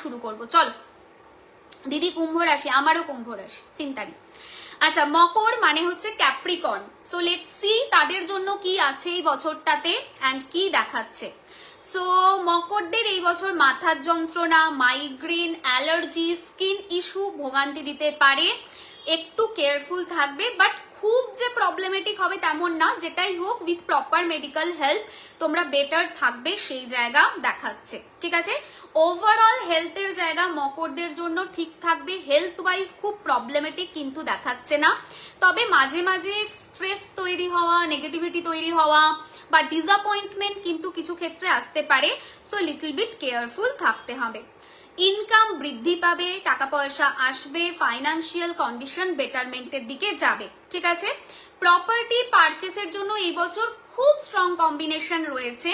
শুরু করব। চলো দিদি কুম্ভ রাশি, আমারও কুম্ভ রাশি, চিন্তা নেই। আচ্ছা, মকর মানে হচ্ছে ক্যাপ্রিকর্ন। সো লেটস সি তাদের জন্য কি আছে এই বছরটাতে অ্যান্ড কি দেখাচ্ছে। সো মকরদের এই বছর মাথার যন্ত্রণা, মাইগ্রেন, অ্যালার্জি, স্কিন ইস্যু ভোগান্তি দিতে পারে, একটু কেয়ারফুল থাকবে। বাট খুব যে প্রবলেমেটিক হবে তেমন না, যেটাই হোক উইথ প্রপার মেডিকেল হেল্প তোমরা বেটার থাকবে সেই জায়গা দেখাচ্ছে, ঠিক আছে। ওভারঅল হেলথের জায়গা মকরদের জন্য ঠিক থাকবে, হেলথ ওয়াইজ খুব প্রবলেমেটিক কিন্তু দেখাচ্ছে না। তবে মাঝে মাঝে স্ট্রেস তৈরি হওয়া, নেগেটিভিটি তৈরি হওয়া বা ডিসঅ্যাপয়েন্টমেন্ট কিন্তু কিছু ক্ষেত্রে আসতে পারে। সো লিটল বিট কেয়ারফুল থাকতে হবে। ইনকাম বৃদ্ধি পাবে, টাকা পয়সা আসবে, ফাইন্যান্সিয়াল কন্ডিশন বেটারমেন্টের দিকে যাবে, ঠিক আছে। প্রপার্টি পারচেসের জন্য এই বছর খুব স্ট্রং কম্বিনেশন রয়েছে।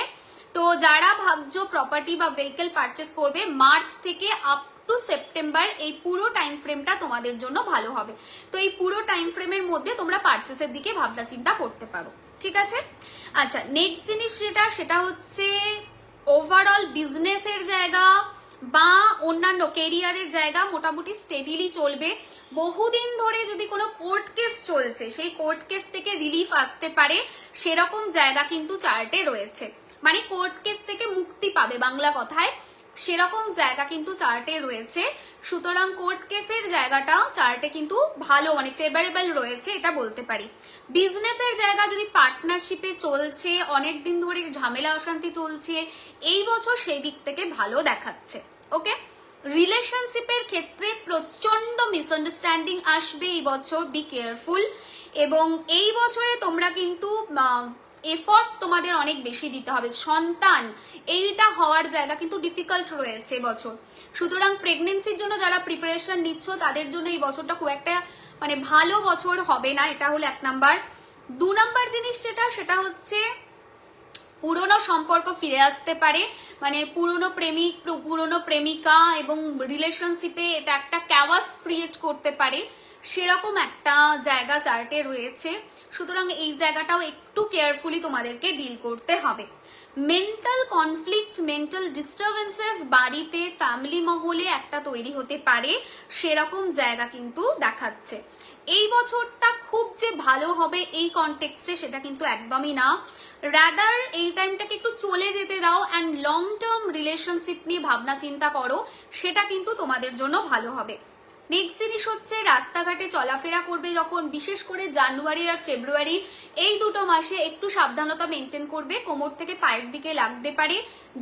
তো যারা ভাবছো প্রপার্টি বা ভেহিকেল পারচেস করবে, মার্চ থেকে আপ টু সেপ্টেম্বর এই পুরো টাইম ফ্রেমটা তোমাদের জন্য ভালো হবে। তো এই পুরো টাইম ফ্রেমের মধ্যে তোমরা পারচেসের দিকে ভাবনা চিন্তা করতে পারো, ঠিক আছে। আচ্ছা, নেক্সট জিনিস সেটা হচ্ছে ওভারঅল বিজনেসের জায়গা বা অন্যান্য কেরিয়ারের জায়গা মোটামুটি স্টেডিলি চলবে। বহুদিন ধরে যদি কোনো কোর্ট কেস চলছে, সেই কোর্ট কেস থেকে রিলিফ আসতে পারে, সেরকম জায়গা কিন্তু চার্টে রয়েছে। মানে কোর্ট কেস থেকে মুক্তি পাবে বাংলা কথায়, সেরকম জায়গা কিন্তু চার্টে রয়েছে। সুতরাং কোর্ট কেসের জায়গাটা চার্টে কিন্তু ভালো, মানে ফেভারেবল রয়েছে, এটা বলতে পারি। বিজনেসের জায়গা যদি পার্টনারশিপে চলছে, অনেকদিন ধরে ঝামেলা অশান্তি চলছে, এই বছর সেই দিক থেকে ভালো দেখাচ্ছে, ওকে। রিলেশনশিপের ক্ষেত্রে প্রচন্ড মিসআন্ডারস্ট্যান্ডিং আসবে এই বছর, বি কেয়ারফুল। এবং এই বছরে তোমরা কিন্তু এফর্ট তোমাদের অনেক বেশি দিতে হবে। সন্তান এইটা হওয়ার জায়গা কিন্তু ডিফিকাল্ট রয়েছে বছর। সুতরাং প্রেগনেন্সির জন্য যারা প্রিপারেশন নিচ্ছ তাদের জন্য এই বছরটা খুব একটা মানে ভালো বছর হবে না, এটা হলো 1 নাম্বার। 2 নাম্বার জিনিস সেটা হচ্ছে পুরনো সম্পর্ক ফিরে আসতে পারে। মানে পুরনো প্রেমিক, পুরনো প্রেমিকা এবং রিলেশনশিপে এটা একটা ক্যাওয়াস ক্রিয়েট করতে পারে, সেরকম একটা জায়গা চার্টে রয়েছে। সুতরাং এই জায়গাটাও একটু কেয়ারফুলি তোমাদেরকে ডিল করতে হবে। মেন্টাল কনফ্লিক্ট, মেন্টাল ডিস্টারবেন্সেস বাড়িতে, ফ্যামিলি মহলে একটা তৈরি হতে পারে, সেরকম জায়গা কিন্তু দেখাচ্ছে। এই বছরটা খুব যে ভালো হবে এই কনটেক্সটে সেটা কিন্তু একদমই না। রাদার এই টাইমটাকে একটু চলে যেতে দাও অ্যান্ড লং টার্ম রিলেশনশিপ নিয়ে ভাবনা চিন্তা করো, সেটা কিন্তু তোমাদের জন্য ভালো হবে। নেক্সট জিনিস হচ্ছে রাস্তাঘাটে চলাফেরা করবে যখন, বিশেষ করে জানুয়ারি আর ফেব্রুয়ারি এই দুটো মাসে একটু সাবধানতা মেনটেন করবে, কোমর থেকে পায়ের দিকে লাগতে পারে,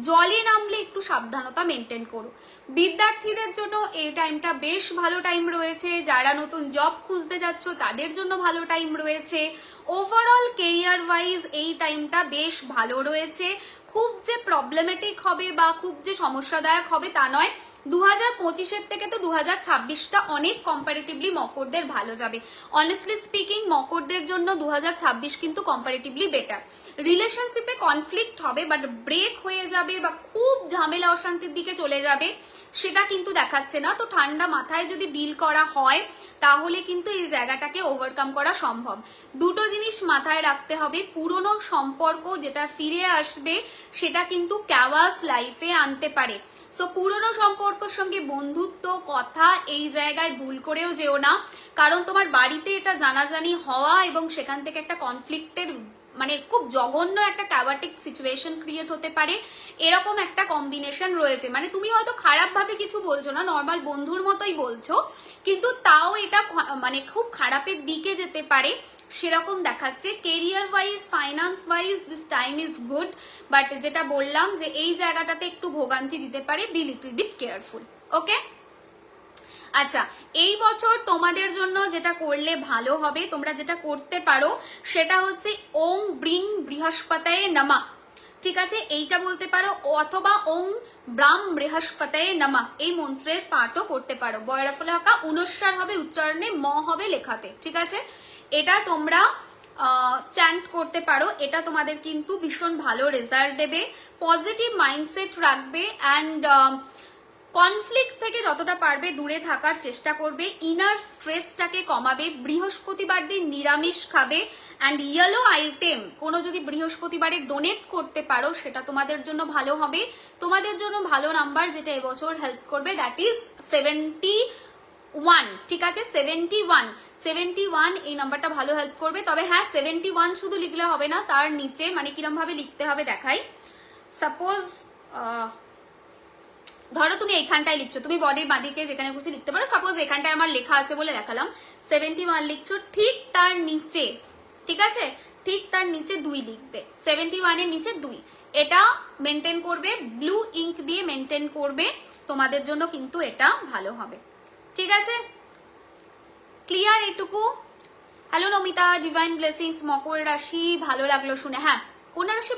জলে নামলে একটু সাবধানতা মেনটেন করো। বিদ্যার্থীদের জন্য এই টাইমটা বেশ ভালো টাইম রয়েছে, যারা নতুন জব খুঁজতে যাচ্ছ তাদের জন্য ভালো টাইম রয়েছে। ওভারঅল কেরিয়ার ওয়াইজ এই টাইমটা বেশ ভালো রয়েছে। খুব যে প্রবলেমেটিক হবে বা খুব যে সমস্যাদায়ক হবে তা নয়। 2025-এর থেকে তো 2026টা অনেক কম্পারেটিভলি মকরদের ভালো যাবে। অনেস্টলি স্পিকিং মকরদের জন্য 2026 কিন্তু কম্পারেটিভলি বেটার। রিলেশনশিপে কনফ্লিক্ট হবে বাট ব্রেক হয়ে যাবে বা খুব ঝামেলা অশান্তির দিকে চলে যাবে সেটা কিন্তু দেখাচ্ছে না। তো ঠান্ডা মাথায় যদি ডিল করা হয় তাহলে কিন্তু এই জায়গাটাকে ওভারকাম করা সম্ভব। দুটো জিনিস মাথায় রাখতে হবে, পুরনো সম্পর্ক যেটা ফিরে আসবে সেটা কিন্তু ক্যাওয়াস লাইফে আনতে পারে। সো পুরনো সম্পর্কের সঙ্গে বন্ধুত্ব কথা এই জায়গায় ভুল করেও যেও না, কারণ তোমার বাড়িতে এটা জানাজানি হওয়া এবং সেখান থেকে একটা কনফ্লিক্টের মানে খুব জঘন্য একটা ক্যাওয়াটিক সিচুয়েশন ক্রিয়েট হতে পারে, এরকম একটা কম্বিনেশন রয়েছে। মানে তুমি হয়তো খারাপ ভাবে কিছু বলছো না, নর্মাল বন্ধুর মতোই বলছো, কিন্তু তাও এটা মানে খুব খারাপের দিকে যেতে পারে, সেরকম দেখাচ্ছে। Career wise, finance wise this time is good, but যেটা বললাম যে এই জায়গাটাতে একটু ভোগান্তি দিতে পারে, বি লিটল বিট কেয়ারফুল, ওকে। আচ্ছা, এই বছর তোমাদের জন্য যেটা করলে ভালো হবে, তোমরা যেটা করতে পারো সেটা হচ্ছে ওং ব্রিং বৃহস্পতায়ে নমঃ, ঠিক আছে, এইটা বলতে পারো, অথবা ওং ব্রাম বৃহস্পতায়ে নমঃ এই মন্ত্রের পাঠও করতে পারো। বয়রাফলে হাকা অনুস্বার হবে উচ্চারণে, ম হবে লেখাতে, ঠিক আছে। এটা তোমরা চ্যান্ট করতে পারো, এটা তোমাদের কিন্তু ভীষণ ভালো রেজাল্ট দেবে, পজিটিভ মাইন্ডসেট রাখবে অ্যান্ড কনফ্লিক্ট থেকে যতটা পারবে দূরে থাকার চেষ্টা করবে, ইনার স্ট্রেসটাকে কমাবে, বৃহস্পতিবার দিন নিরামিষ খাবে, অ্যান্ড ইয়েলো আইটেম কোনো যদি বৃহস্পতিবারে ডোনেট করতে পারো সেটা তোমাদের জন্য ভালো হবে। তোমাদের জন্য ভালো নাম্বার যেটা এবছর হেল্প করবে দ্যাট ইজ 71, ঠিক আছে? 71 এই নাম্বারটা ভালো হেল্প করবে। তবে হ্যাঁ, 71 শুধু লিখলে হবে না, তার নিচে মানে কিরম ভাবে লিখতে হবে দেখাই। সাপোজ ধরো তুমি এইখানটায় লিখছো, তুমি বডির বাঁদিকে যেখানে খুশি লিখতে পারো, সাপোজ এখানটায় আমার লেখা আছে বলে দেখালাম 71 লিখছো, ঠিক তার নিচে, ঠিক আছে, ঠিক তার নিচে 2 লিখবে, 71 এর নিচে 2, এটা মেনটেন করবে, ব্লু ইঙ্ক দিয়ে মেনটেন করবে, তোমাদের জন্য কিন্তু এটা ভালো হবে, ঠিক আছে? ক্লিয়ার এটুকু? হ্যালো নমিতা, ডিভাইন ব্লেসিংস, মকর রাশি ভালো লাগলো শুনে। হ্যাঁ, কন্যা রাশি